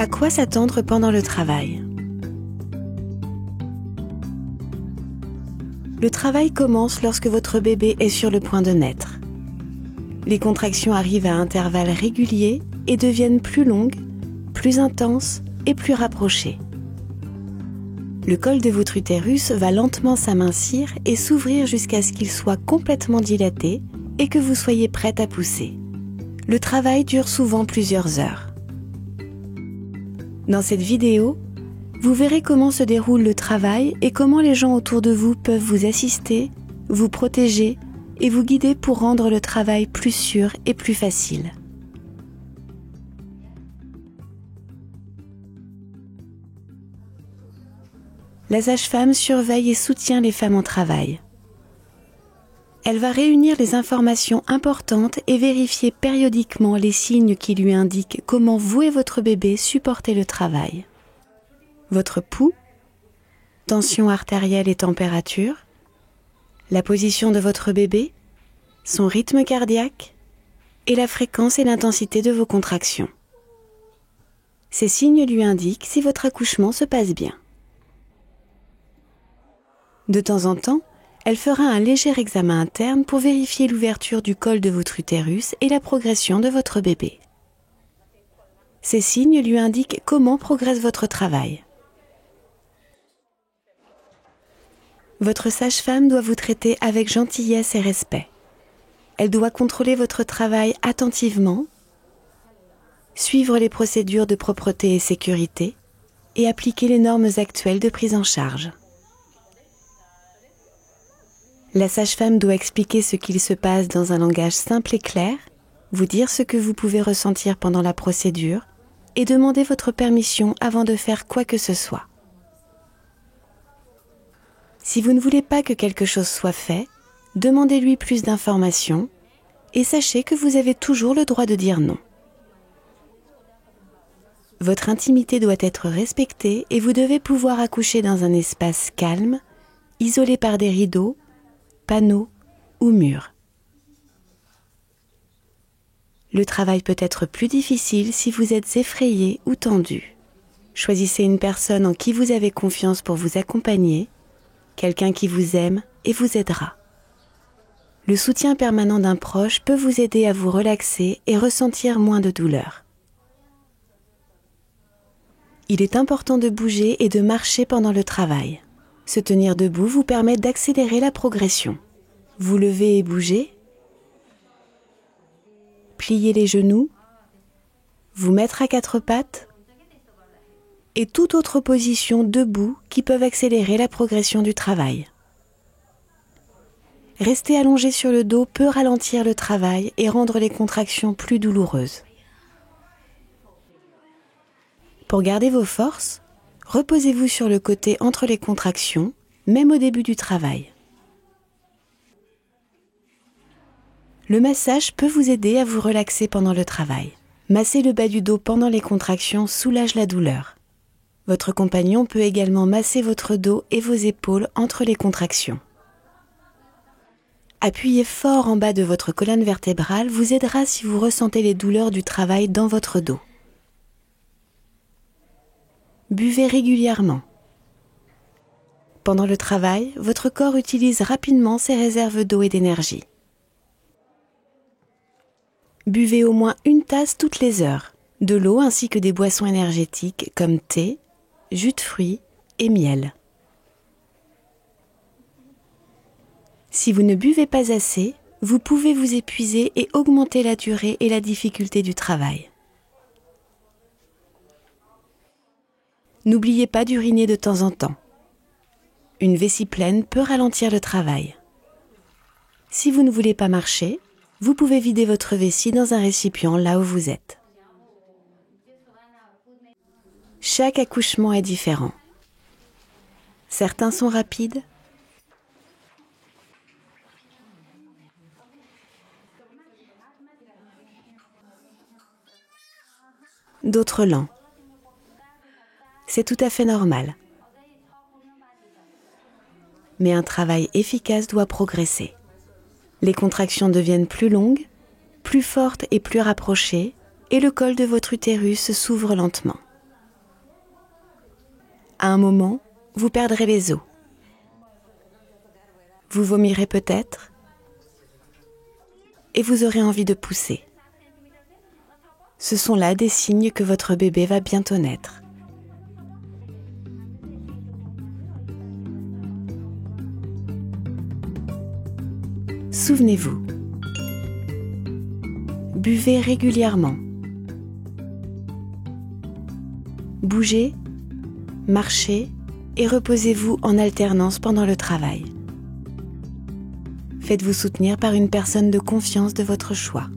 À quoi s'attendre pendant le travail? Le travail commence lorsque votre bébé est sur le point de naître. Les contractions arrivent à intervalles réguliers et deviennent plus longues, plus intenses et plus rapprochées. Le col de votre utérus va lentement s'amincir et s'ouvrir jusqu'à ce qu'il soit complètement dilaté et que vous soyez prête à pousser. Le travail dure souvent plusieurs heures. Dans cette vidéo, vous verrez comment se déroule le travail et comment les gens autour de vous peuvent vous assister, vous protéger et vous guider pour rendre le travail plus sûr et plus facile. La sage-femme surveille et soutient les femmes au travail. Elle va réunir les informations importantes et vérifier périodiquement les signes qui lui indiquent comment vous et votre bébé supportez le travail. Votre pouls, tension artérielle et température, la position de votre bébé, son rythme cardiaque et la fréquence et l'intensité de vos contractions. Ces signes lui indiquent si votre accouchement se passe bien. De temps en temps, elle fera un léger examen interne pour vérifier l'ouverture du col de votre utérus et la progression de votre bébé. Ces signes lui indiquent comment progresse votre travail. Votre sage-femme doit vous traiter avec gentillesse et respect. Elle doit contrôler votre travail attentivement, suivre les procédures de propreté et sécurité et appliquer les normes actuelles de prise en charge. La sage-femme doit expliquer ce qu'il se passe dans un langage simple et clair, vous dire ce que vous pouvez ressentir pendant la procédure et demander votre permission avant de faire quoi que ce soit. Si vous ne voulez pas que quelque chose soit fait, demandez-lui plus d'informations et sachez que vous avez toujours le droit de dire non. Votre intimité doit être respectée et vous devez pouvoir accoucher dans un espace calme, isolé par des rideaux, panneaux ou murs. Le travail peut être plus difficile si vous êtes effrayé ou tendu. Choisissez une personne en qui vous avez confiance pour vous accompagner, quelqu'un qui vous aime et vous aidera. Le soutien permanent d'un proche peut vous aider à vous relaxer et ressentir moins de douleur. Il est important de bouger et de marcher pendant le travail. Se tenir debout vous permet d'accélérer la progression. Vous levez et bougez, pliez les genoux, vous mettre à quatre pattes et toute autre position debout qui peuvent accélérer la progression du travail. Rester allongé sur le dos peut ralentir le travail et rendre les contractions plus douloureuses. Pour garder vos forces, reposez-vous sur le côté entre les contractions, même au début du travail. Le massage peut vous aider à vous relaxer pendant le travail. Masser le bas du dos pendant les contractions soulage la douleur. Votre compagnon peut également masser votre dos et vos épaules entre les contractions. Appuyez fort en bas de votre colonne vertébrale vous aidera si vous ressentez les douleurs du travail dans votre dos. Buvez régulièrement. Pendant le travail, votre corps utilise rapidement ses réserves d'eau et d'énergie. Buvez au moins une tasse toutes les heures, de l'eau ainsi que des boissons énergétiques comme thé, jus de fruits et miel. Si vous ne buvez pas assez, vous pouvez vous épuiser et augmenter la durée et la difficulté du travail. N'oubliez pas d'uriner de temps en temps. Une vessie pleine peut ralentir le travail. Si vous ne voulez pas marcher, vous pouvez vider votre vessie dans un récipient là où vous êtes. Chaque accouchement est différent. Certains sont rapides, d'autres lents. C'est tout à fait normal. Mais un travail efficace doit progresser. Les contractions deviennent plus longues, plus fortes et plus rapprochées, et le col de votre utérus s'ouvre lentement. À un moment, vous perdrez les os. Vous vomirez peut-être et vous aurez envie de pousser. Ce sont là des signes que votre bébé va bientôt naître. Souvenez-vous, buvez régulièrement. Bougez, marchez et reposez-vous en alternance pendant le travail. Faites-vous soutenir par une personne de confiance de votre choix.